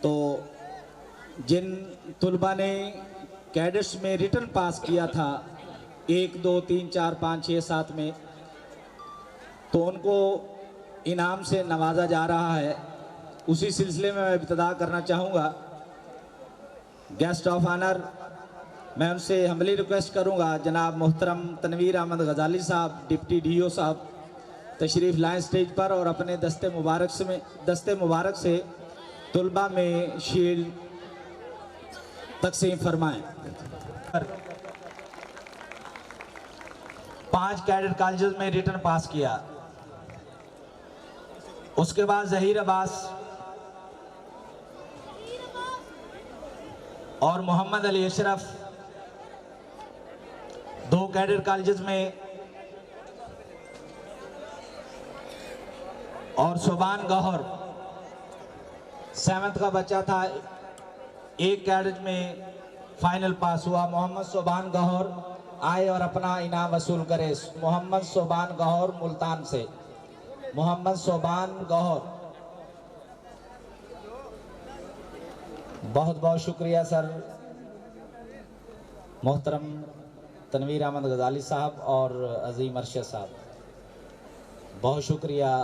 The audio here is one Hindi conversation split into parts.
तो जिन तुलबा ने कैडेट्स में रिटर्न पास किया था 1, 2, 3, 4, 5, 6, 7 में, तो उनको इनाम से नवाजा जा रहा है। उसी सिलसिले में मैं इब्तिदा करना चाहूँगा। गेस्ट ऑफ ऑनर मैं उनसे हम्बली रिक्वेस्ट करूँगा, जनाब मोहतरम तनवीर अहमद गजाली साहब, डिप्टी डीओ साहब तशरीफ़ लाएँ स्टेज पर और अपने दस्ते मुबारक से तुलबा में शील्ड तकसीम फरमाएँ। 5 कैडेट कॉलेजेस में रिटर्न पास किया। उसके बाद ज़हीर अब्बास और मोहम्मद अली अशरफ 2 कैडेट कॉलेजेस में, और सोबान गौहर 7th का बच्चा था, 1 कैडेट में फाइनल पास हुआ। मोहम्मद सोबान गौहर आए और अपना इनाम वसूल करे। मोहम्मद सोबान गौहर मुल्तान से, मोहम्मद सोबान गौहर, बहुत बहुत शुक्रिया सर। मोहतरम तनवीर अहमद गजाली साहब और अजीम अरशद साहब, बहुत शुक्रिया।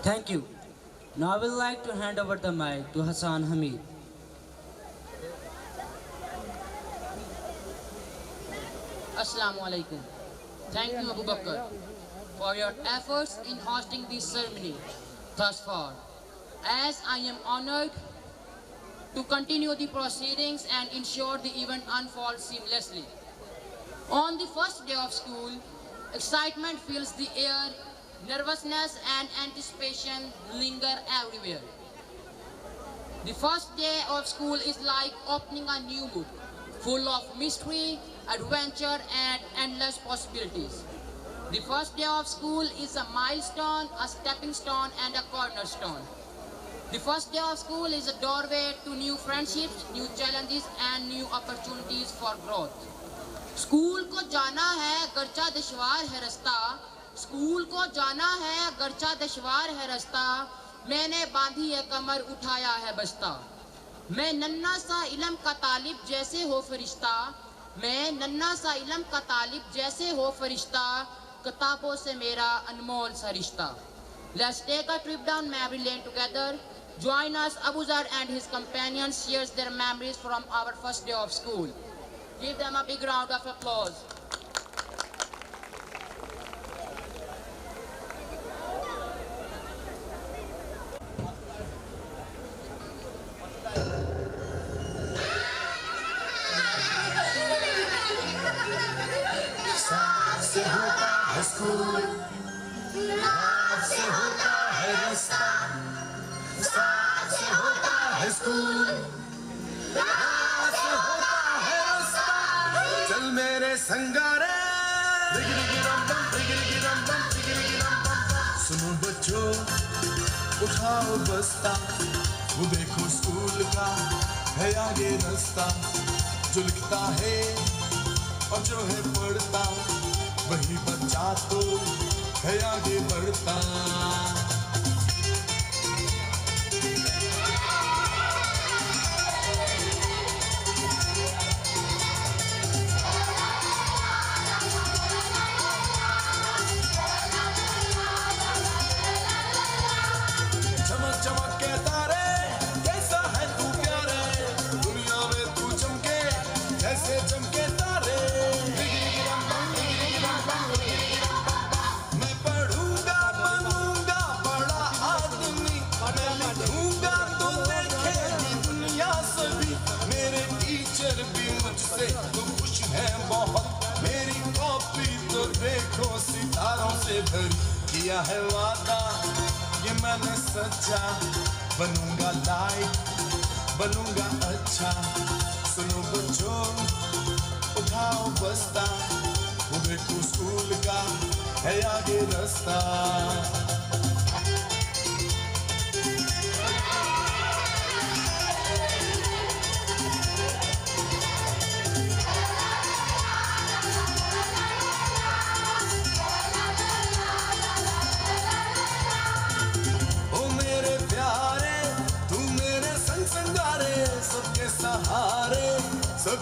Thank you. Now I would like to hand over the mic to Hassan Hamid. Assalamu alaikum. Thank you, Abu Bakr, for your efforts in hosting this ceremony thus far, as I am honored to continue the proceedings and ensure the event unfolds seamlessly. On the first day of school, excitement fills the air, nervousness and anticipation linger everywhere. The first day of school is like opening a new book, full of mystery, adventure and endless possibilities. The first day of school is a milestone, a stepping stone and a cornerstone. The first day of school is a doorway to new friendships, new challenges and new opportunities for growth. School को जाना है गर्चा दुश्वार है रास्ता, स्कूल को जाना है गर्चा दुश्वार है रास्ता, मैंने बांधी है कमर उठाया है बस्ता। मैं नन्ना सा इल्म का तालिब जैसे हो फरिश्ता, मैं नन्ना सा इल्म का तालिब जैसे हो फरिश्ता, किताबों से मेरा अनमोल सा रिश्ता। Let's take a trip down memory lane together. Join us. Abu Zar and his companions shares their memories from our first day of school. Give them a big round of applause. साथ से होता है स्कूल, रात से होता है रास्ता, साथ से होता है स्कूल, रात से होता है रास्ता। चल मेरे संगारे, सुनो बच्चों उठाओ बस्ता, वो देखो स्कूल का है आगे रास्ता, जो लिखता है और जो है पढ़ता, वही बच्चा तो है आगे बढ़ता। चमक चमक के तारे, कैसा है तू प्यारे, दुनिया में तू चमके जैसे चमके तारे। मैं पढ़ूंगा बनूंगा बड़ा आदमी, मैं लिखूंगा तो देखेगी दुनिया सभी। मेरे टीचर भी मुझसे तो खुश हैं बहुत, मेरी कॉपी तो देखो सितारों से भरी। किया है वादा ये मैंने सच्चा, बनूंगा लाइक बनूंगा अच्छा। सुनो बच्चों उठाओ बस्ता, वो देखो स्कूल का है आगे रास्ता।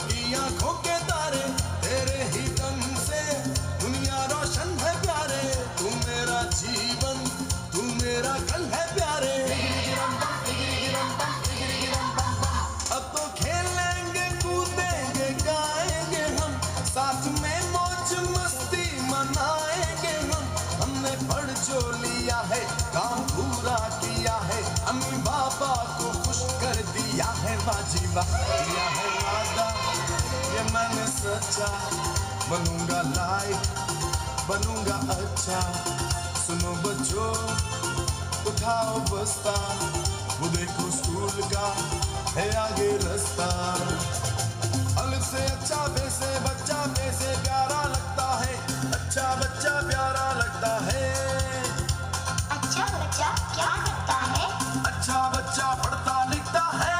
की आंखों के तारे, तेरे ही दम से दुनिया रोशन है प्यारे। तू मेरा जीवन, तू मेरा कल है प्यारे। अब तो खेलेंगे कूदेंगे गाएंगे हम, साथ में मौज मस्ती मनाएंगे हम। हमने पढ़ जो लिया है, काम पूरा किया है, अम्मी बाबा को खुश कर दिया है। बाजी वाह किया है वादा, ये मैंने सच्चा, बनूंगा लाइक, बनूंगा अच्छा। सुनो बच्चों, उठाओ बस्ता, वो देखो स्कूल का है आगे रास्ता। अलग से अच्छा, बे से बच्चा, बे से प्यारा लगता है, अच्छा बच्चा प्यारा लगता है। अच्छा बच्चा क्या करता है? अच्छा बच्चा पढ़ता लिखता है।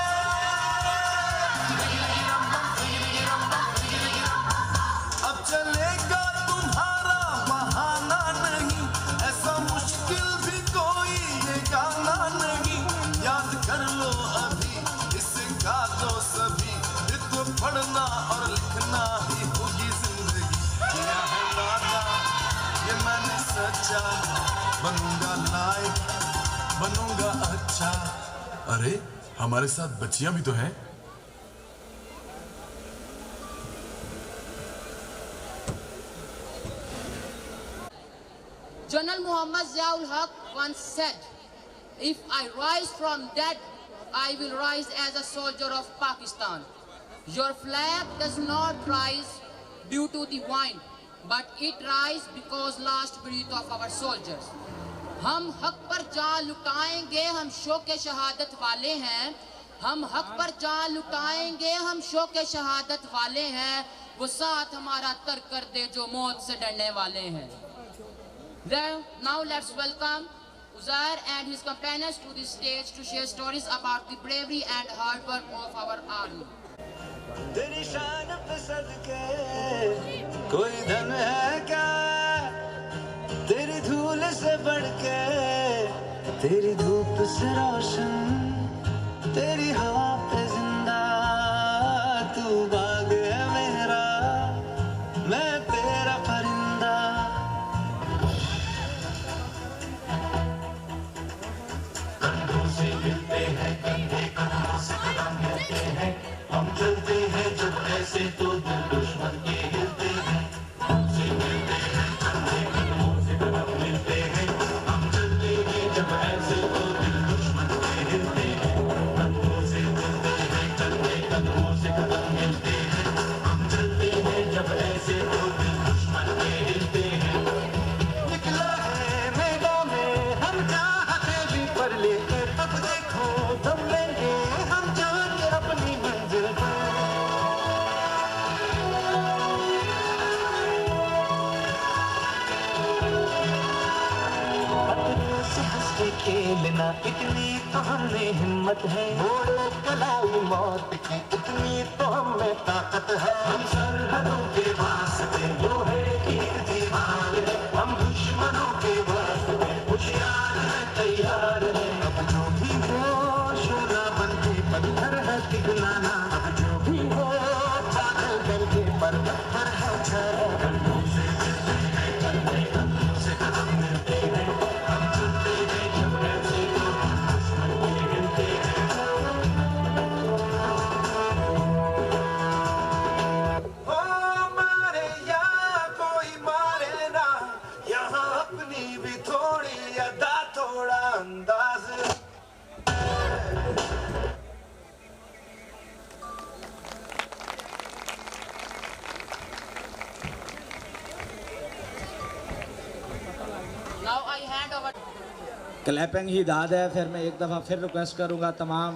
अब चलेगा तुम्हारा बहाना नहीं, ऐसा मुश्किल भी कोई ये गाना नहीं। याद कर लो अभी, इसका तो सभी, ये तो पढ़ना और लिखना ही होगी जिंदगी। किया है वादा, ये मैंने सच्चा, बनूंगा लाइक, बनूंगा अच्छा। अरे हमारे साथ बच्चियां भी तो हैं। General Muhammad Ziaul Haq once said, "If I rise from dead, I will rise as a soldier of Pakistan." Your flag does not rise due to the wind, but it rises because last breath of our soldiers. हम हक पर जान लुटाएंगे, हम शौक़ शहादत वाले हैं। हम हक पर जान लुटाएंगे, हम शौक़ शहादत वाले हैं। वो साथ हमारा तर्क कर दे जो मौत से डरने वाले हैं। Now let's welcome Uzair and his companions to the stage to share stories about the bravery and hard work of our army. तेरी शान पे सदके कोई धन है क्या, तेरी धूल से बढ़ के, तेरी धूप से रोशन, तेरी हवा पे जिंदा। तू बाग है मेरा, मैं तेरा परिंदा। कंधों से मिलते हैं, कंधे कदमों से कदम मिलते हैं। हम चलते हैं जब ऐसे तो दिल दुश्मन के हिलते हैं। हमसे मिलते हैं, कंधे कदमों से कदम मिलते हैं। हम चलते हैं जब ऐसे तो दिल दुश्मन के हिलते हैं। कंधों से मिलते हैं, कंधे कदमों से कदम मिलते हैं। हम चलते हैं जब ऐसे तो दिल दुश्मन के हिलते हैं। निकला है मैदान में हम चाहते भी पर लेकर, अब देखो दम लेंगे हम जान के अपनी मंजिल पर। अपने से हंस के खेलना, इतनी तो हमें हिम्मत है। मोड़े कलाई मौत की, इतनी तो हमें ताकत है। हम सरहदों के वास्ते जो है एक दीवार है। हम दुश्मनों के वास्ते होशियार है, तैयार है। अब जो भी हो शोला बन के पत्थर है पिघलाना। अब जो भी हो पागल बन के पर्वत पर है छाया। कंधों से मिलते हैं, कंधे कंधों से कदम मिलते हैं। हम चलते हैं जब ऐसे तो दुश्मन के हिलते हैं। ओ मारे या कोई मारे ना, यहाँ अपनी भी थोड़ी अदा, थोड़ा अंदाज। Now I hand over. Clapping ही दाद है। फिर मैं एक दफ़ा फिर रिक्वेस्ट करूँगा तमाम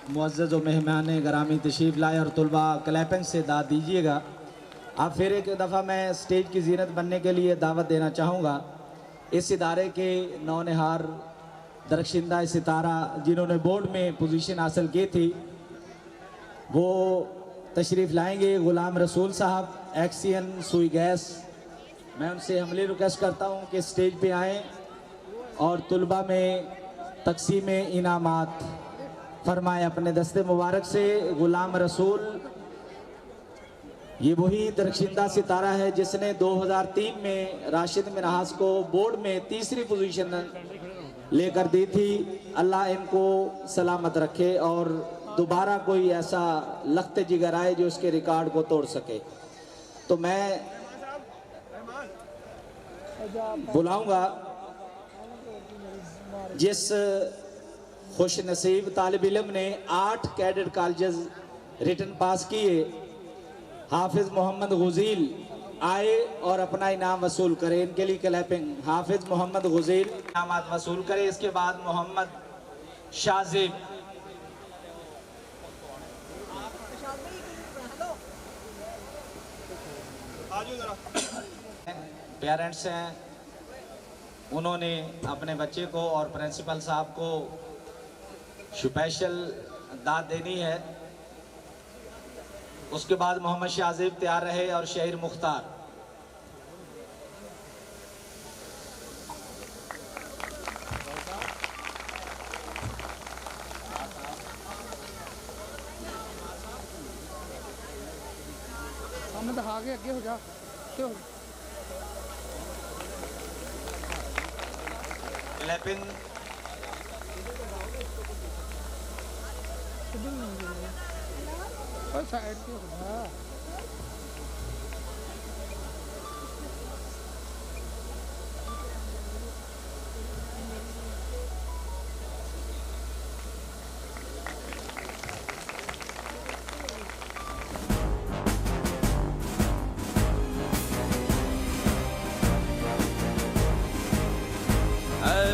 मुअज़्ज़ज़ व मेहमान गरामी तशरीफ़ लाए और तुलबा क्लैपिंग से दाद दीजिएगा। अब फिर एक दफ़ा मैं स्टेज की ज़ीनत बनने के लिए दावत देना चाहूँगा इस इदारे के नौनिहार दरख्शिंदा सितारा जिन्होंने बोर्ड में पोजीशन हासिल की थी, वो तशरीफ़ लाएंगे। ग़ुलाम रसूल साहब एक्सियन सुई गैस, मैं उनसे हमली रिक्वेस्ट करता हूँ कि स्टेज पे आएँ और तुलबा में तकसीम इनामात फरमाए। अपने दस्ते मुबारक से ग़ुलाम रसूल ये वही दरख्शिंदा सितारा है जिसने 2003 में राशिद मिन्हास को बोर्ड में तीसरी पोजीशन लेकर दी थी। अल्लाह इनको सलामत रखे और दोबारा कोई ऐसा लख्त जिगर आए जो उसके रिकॉर्ड को तोड़ सके। तो मैं बुलाऊंगा जिस खुश नसीब तालिब इल्म ने 8 कैडेट कॉलेजेस रिटन पास किए, हाफिज मोहम्मद गुजील आए और अपना इनाम वसूल करे। इनके लिए क्लैपिंग। हाफिज मोहम्मद गुजील इनामात वसूल करे। इसके बाद मोहम्मद शाजिब, पेरेंट्स हैं, उन्होंने अपने बच्चे को और प्रिंसिपल साहब को स्पेशल दाद देनी है। उसके बाद मोहम्मद शाजिब तैयार रहे और शहीर मुख्तार। आगे हो जा क्लैपिंग। साइड पे हो जा।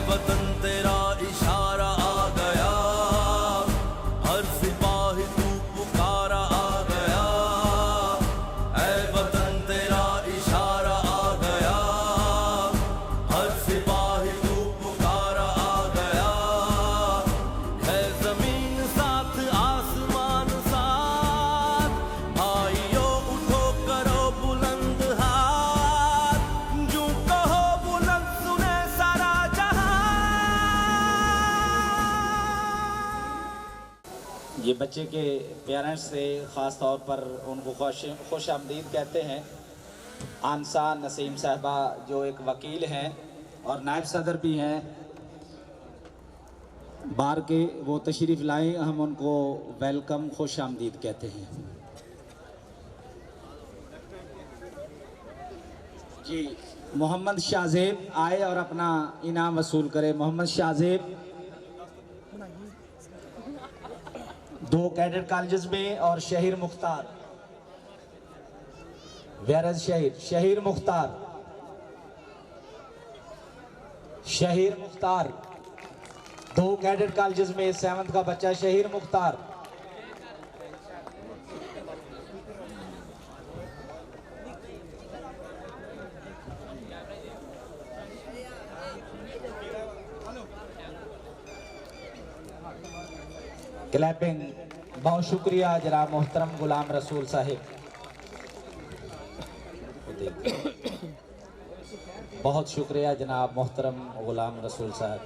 वतन तेरा इशारा आ गया, हर सिपाही तू पुकारा आ गया। ऐ वतन तेरा इशारा आ गया, हर सिपाही तू पुकारा आ गया। है जमीन साथ आसमान साथ, भाइयों उठो करो बुलंद हाथ, जो कहो बुलंद सुने सारा ये बच्चे के पेरेंट्स से ख़ास तौर पर उनको खुश आमदीद कहते हैं। आनसा नसीम साहबा जो एक वकील हैं और नायब सदर भी हैं बार के, वो तशरीफ़ लाएँ, हम उनको वेलकम खुश आमदीद कहते हैं। जी मोहम्मद शाजिब आए और अपना इनाम वसूल करे। मोहम्मद शाजिब 2 कैडेट कॉलेजेस में और शहीर मुख्तार, वेरज शहीर मुख्तार, शहीर मुख्तार 2 कैडेट कॉलेजेस में 7th का बच्चा शहीर मुख्तार। क्लैपिंग। बहुत शुक्रिया जनाब मोहतरम गुलाम रसूल साहिब, बहुत शुक्रिया जनाब मोहतरम गुलाम रसूल साहब।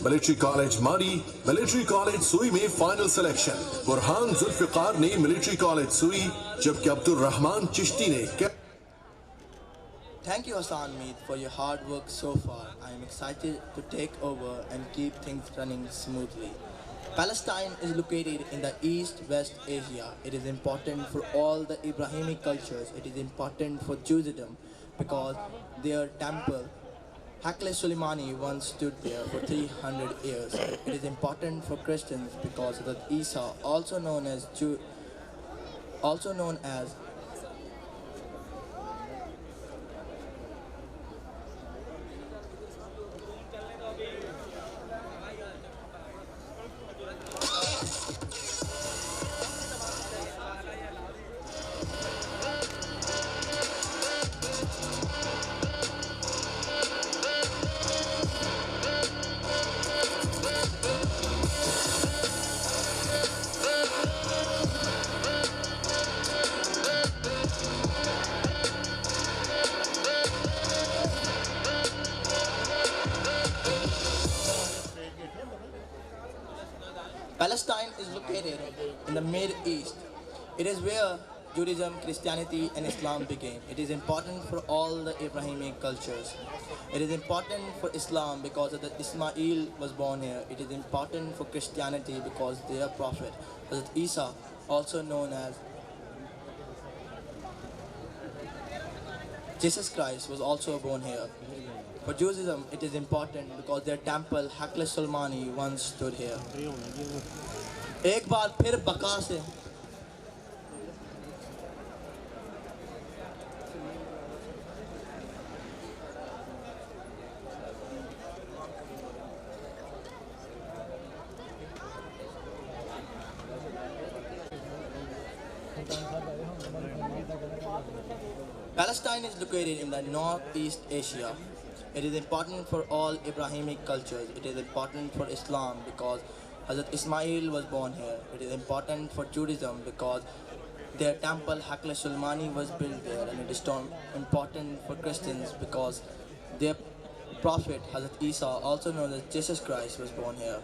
मिलिट्री कॉलेज मारी, मिलिट्री कॉलेज सुई में फाइनल सिलेक्शन। बुरहान जुल्फिकार ने मिलिट्री कॉलेज सुई, जबकि अब्दुल रहमान चिश्ती ने। Thank you Hassan Meet for your hard work so far. I am excited to take over and keep things running smoothly. Palestine is located in the East-West Asia. It is important for all the Ibrahimic cultures. It is important for Judaism because their temple, Hakle Suleimani, once stood there for 300 years. It is important for Christians because Hazrat Isa, also known as the Middle East. It is where Judaism, Christianity, and Islam began. It is important for all the Abrahamic cultures. It is important for Islam because of that Ismail was born here. It is important for Christianity because their prophet, Hazrat Isa, also known as Jesus Christ, was also born here. For Judaism, it is important because their temple, Hakle Sulmani, once stood here. एक बार फिर बका से Palestine is located in the Northeast Asia. It is important for all Abrahamic cultures. It is important for Islam because Hazrat Ismail was born here. It is important for Judaism because their temple Hakle Sulmani was built there, and it is important for Christians because their prophet Hazrat Isa, also known as Jesus Christ, was born here.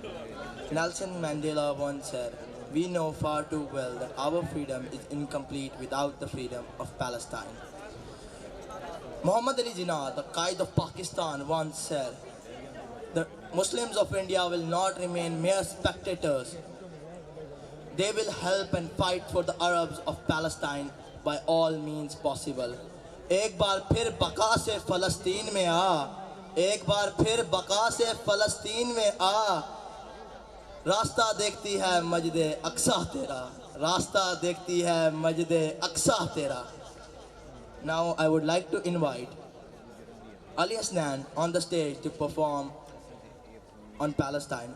Nelson Mandela once said, "We know far too well that our freedom is incomplete without the freedom of Palestine." Muhammad Ali Jinnah, the Qaid of Pakistan, once said, "The Muslims of India will not remain mere spectators. They will help and fight for the Arabs of Palestine by all means possible." एक बार फिर बका से फ़लस्तीन में आ, एक बार फिर बका से फ़लस्तीन में आ, रास्ता देखती है मस्जिद अक्सा तेरा, रास्ता देखती है मस्जिद अक्सा तेरा. Now I would like to invite Ali Hasnan on the stage to perform on Palestine.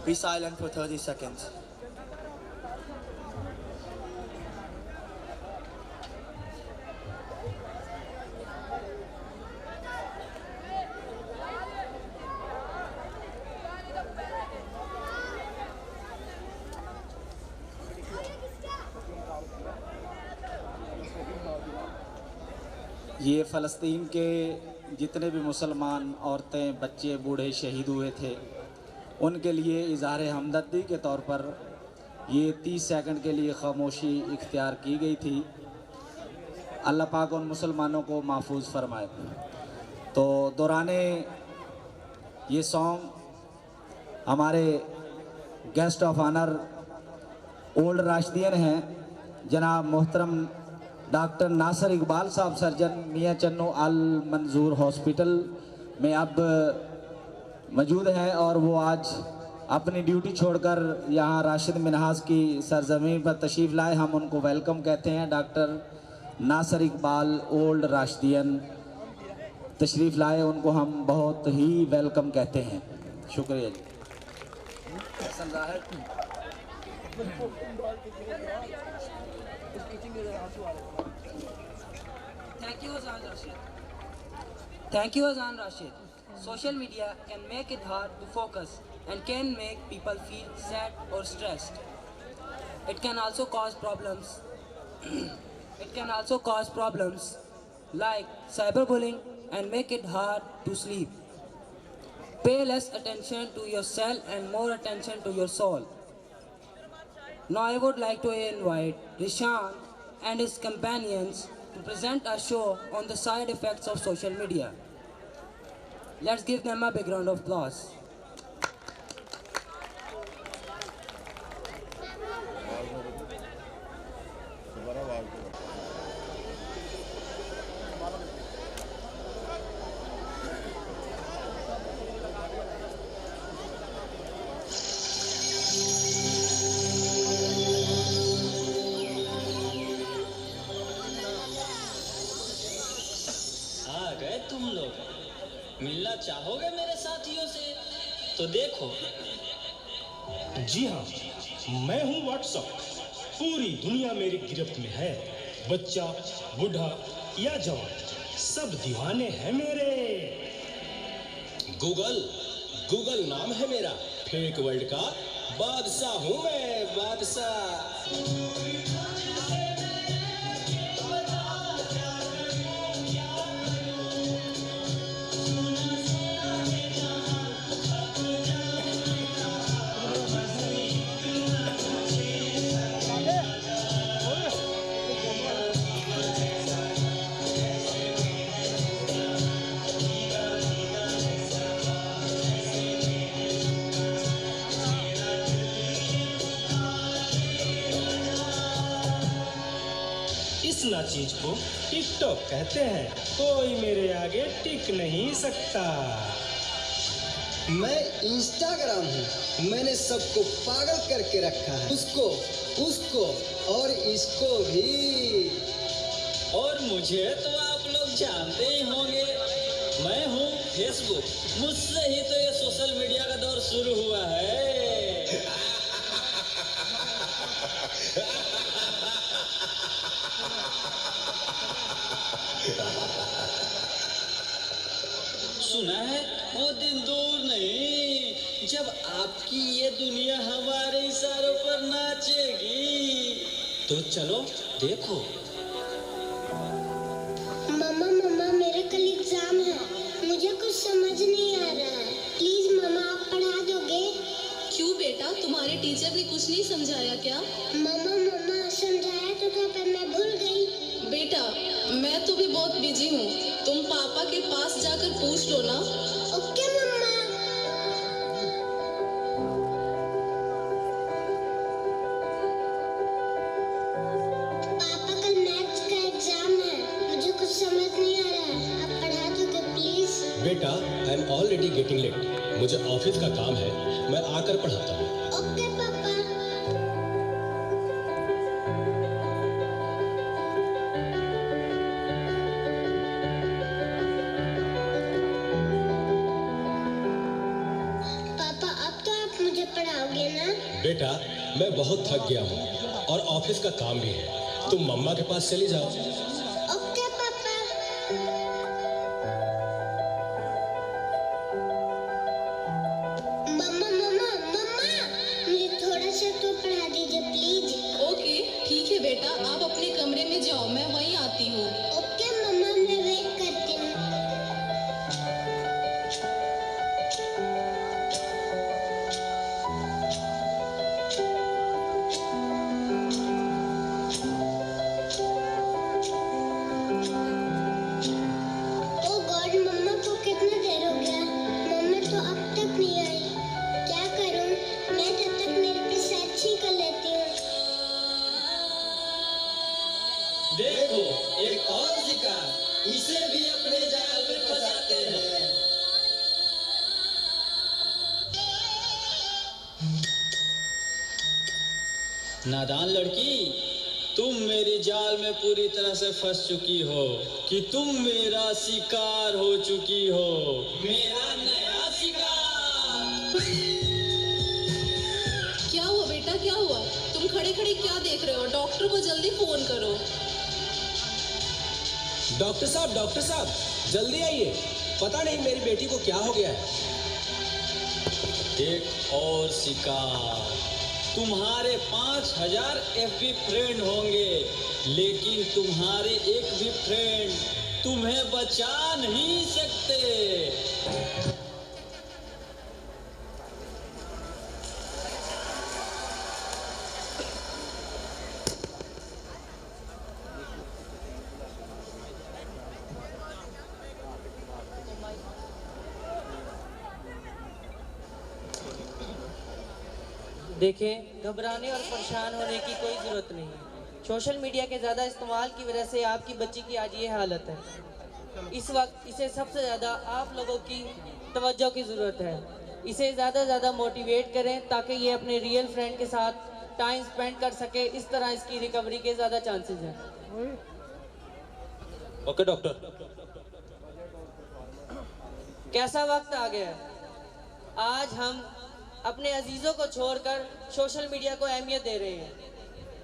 Be silent for 30 seconds. ये फ़लस्तीन के जितने भी मुसलमान औरतें, बच्चे, बूढ़े शहीद हुए थे, उनके लिए इज़हार हमदर्दी के तौर पर ये 30 सेकंड के लिए खामोशी इख्तियार की गई थी। अल्लाह पाक उन मुसलमानों को महफूज फरमाए। तो दौराने ये सॉन्ग हमारे गेस्ट ऑफ ऑनर ओल्ड राशिदियन हैं जनाब मोहतरम डॉक्टर नासिर इकबाल साहब, सर्जन मियाँ चन्नू अल मंजूर हॉस्पिटल में अब मौजूद हैं और वो आज अपनी ड्यूटी छोड़कर यहाँ राशिद मिन्हाज की सरजमीन पर तशरीफ़ लाए। हम उनको वेलकम कहते हैं। डॉक्टर नासिर इकबाल ओल्ड राशिदियन तशरीफ़ लाए, उनको हम बहुत ही वेलकम कहते हैं। शुक्रिया जी। Thank you, Azan Rashid. Thank you, Azan Rashid. Social media can make it hard to focus and can make people feel sad or stressed. It can also cause problems. It can also cause problems like cyberbullying and make it hard to sleep. Pay less attention to yourself and more attention to your soul. Now I would like to invite Rishan and his companions to present a show on the side effects of social media. Let's give them a big round of applause. आ गए तुम लोग, मिलना चाहोगे मेरे साथियों से? तो देखो। जी हाँ, मैं हूँ व्हाट्सएप। पूरी दुनिया मेरी गिरफ्त में है। बच्चा, बूढ़ा या जवान, सब दीवाने हैं मेरे। गूगल नाम है मेरा। फेक वर्ल्ड का बादशाह हूँ मैं, बादशाह। इस ना चीज को टिकटॉक कहते हैं। कोई मेरे आगे टिक नहीं सकता। मैं इंस्टाग्राम हूँ। मैंने सबको पागल करके रखा है, उसको और इसको भी। और मुझे तो आप लोग जानते ही होंगे, मैं हूँ फेसबुक। मुझसे ही तो ये सोशल मीडिया का दौर शुरू हुआ है। सुना है वो दिन दूर नहीं जब आपकी ये दुनिया हमारे इशारों पर नाचेगी। तो चलो देखो। मम्मा मेरे कल एग्जाम है, मुझे कुछ समझ नहीं आ रहा है। प्लीज मम्मा आप पढ़ा दोगे? क्यों बेटा, तुम्हारे टीचर ने कुछ नहीं समझाया क्या? मम्मा समझाया तो था पर मैं भूल गई। बेटा मैं तो भी बहुत बिजी हूँ, तुम पापा के पास जाकर पूछ लो ना। ओके मम्मा। पापा कल मैथ्स का एग्जाम है, मुझे कुछ समझ नहीं आ रहा है, आप पढ़ा दोगे प्लीज? बेटा I am already getting late, मुझे ऑफिस का काम है, मैं आकर पढ़ाता हूँ। ओके पापा। पढ़ाओगे ना? बेटा मैं बहुत थक गया हूँ और ऑफिस का काम भी है, तुम मम्मा के पास चली जाओ। ओके पापा। मम्मा मुझे थोड़ा सा तो पढ़ा दीजिए प्लीज। ओके ठीक है बेटा, आप अपने कमरे में जाओ, मैं वहीं आती हूँ। ओके मम्मा मैं देखो एक और शिकार, इसे भी अपने जाल में फंसाते हैं। नादान लड़की, तुम मेरी जाल में पूरी तरह से फंस चुकी हो कि तुम मेरा शिकार हो चुकी हो, मेरा नया शिकार। क्या हुआ बेटा, क्या हुआ? तुम खड़े खड़े क्या देख रहे हो? डॉक्टर को जल्दी फोन करो। डॉक्टर साहब जल्दी आइए, पता नहीं मेरी बेटी को क्या हो गया है। एक और शिकार, तुम्हारे 5000 FB फ्रेंड होंगे, लेकिन तुम्हारे एक भी फ्रेंड तुम्हें बचा नहीं सकते। देखें, घबराने और परेशान होने की कोई ज़रूरत नहीं है। सोशल मीडिया के ज़्यादा इस्तेमाल की वजह से आपकी बच्ची की आज ये हालत है। इस वक्त इसे सबसे ज़्यादा आप लोगों की तवज्जो की ज़रूरत है। इसे ज़्यादा से ज़्यादा मोटिवेट करें ताकि ये अपने रियल फ्रेंड के साथ टाइम स्पेंड कर सके। इस तरह इसकी रिकवरी के ज़्यादा चांसेस हैं। Okay doctor. कैसा वक्त आ गया है? आज हम अपने अजीज़ों को छोड़कर सोशल मीडिया को अहमियत दे रहे हैं।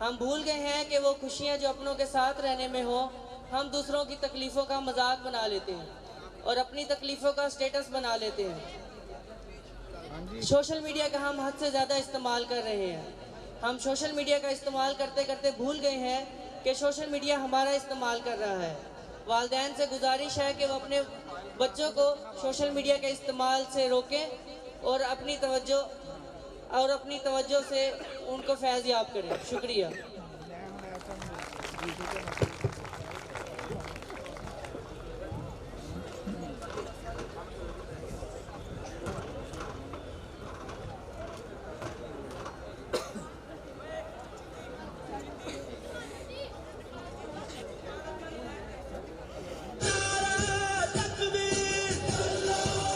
हम भूल गए हैं कि वो खुशियाँ जो अपनों के साथ रहने में हो, हम दूसरों की तकलीफ़ों का मजाक बना लेते हैं और अपनी तकलीफ़ों का स्टेटस बना लेते हैं। सोशल मीडिया का हम हद से ज़्यादा इस्तेमाल कर रहे हैं। हम सोशल मीडिया का इस्तेमाल करते करते भूल गए हैं कि सोशल मीडिया हमारा इस्तेमाल कर रहा है। वालिदैन से गुजारिश है कि वो अपने बच्चों को सोशल मीडिया के इस्तेमाल से रोकें और अपनी तवज्जो से उनको फैज़ याब करें। शुक्रिया।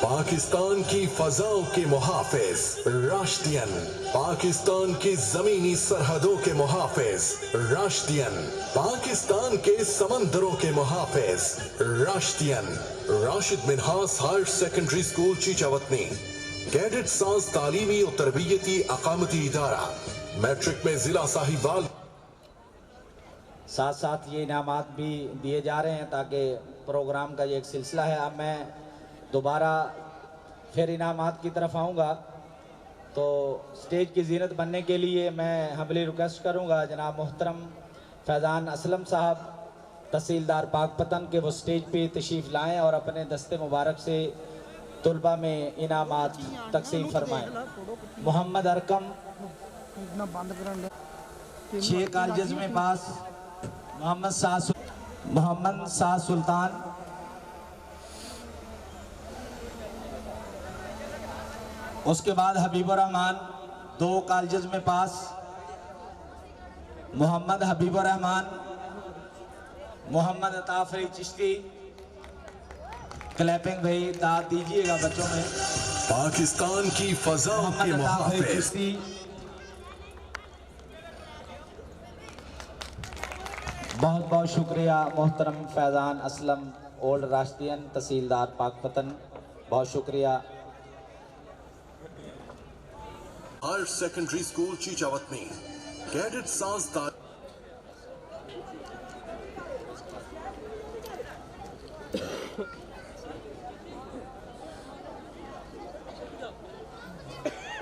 पाकिस्तान की फजाओं के मुहाफिज राष्ट्रीयन, पाकिस्तान की जमीनी सरहदों के मुहाफिज राष्ट्रीयन, पाकिस्तान के समंदरों के मुहाफिज राष्ट्रीयन। Rashid Minhas higher secondary school Chichawatni, cadet साज तालीमी और तरबियती अकामती इदारा, मैट्रिक में जिला साहिवाल। साथ साथ ये इनामात भी दिए जा रहे हैं ताकि प्रोग्राम का ये एक सिलसिला है। अब मैं दोबारा फिर इनामात की तरफ आऊँगा, तो स्टेज की जीनत बनने के लिए मैं हम्बली रिक्वेस्ट करूँगा जनाब मोहतरम फैज़ान असलम साहब, तहसीलदार पाकपतन के वो स्टेज पे तशरीफ़ लाएँ और अपने दस्ते मुबारक से तुलबा में इनामात तकसीम फरमाएँ। मोहम्मद अरकम 6 कॉलेज में पास, मोहम्मद शाह सुल्तान, उसके बाद हबीबुर रहमान 2 कॉलेज में पास, मोहम्मद हबीबुर रहमान, मोहम्मद अताफरी चिश्ती। क्लैपिंग भाई दाद दीजिएगा बच्चों में। पाकिस्तान की फजाओं के मुहाफिज बहुत बहुत शुक्रिया मोहतरम फैज़ान असलम ओल्ड राष्ट्रीयन तहसीलदार पाकपतन, बहुत शुक्रिया। Higher secondary school Chichawatni, cadet साज तालीमी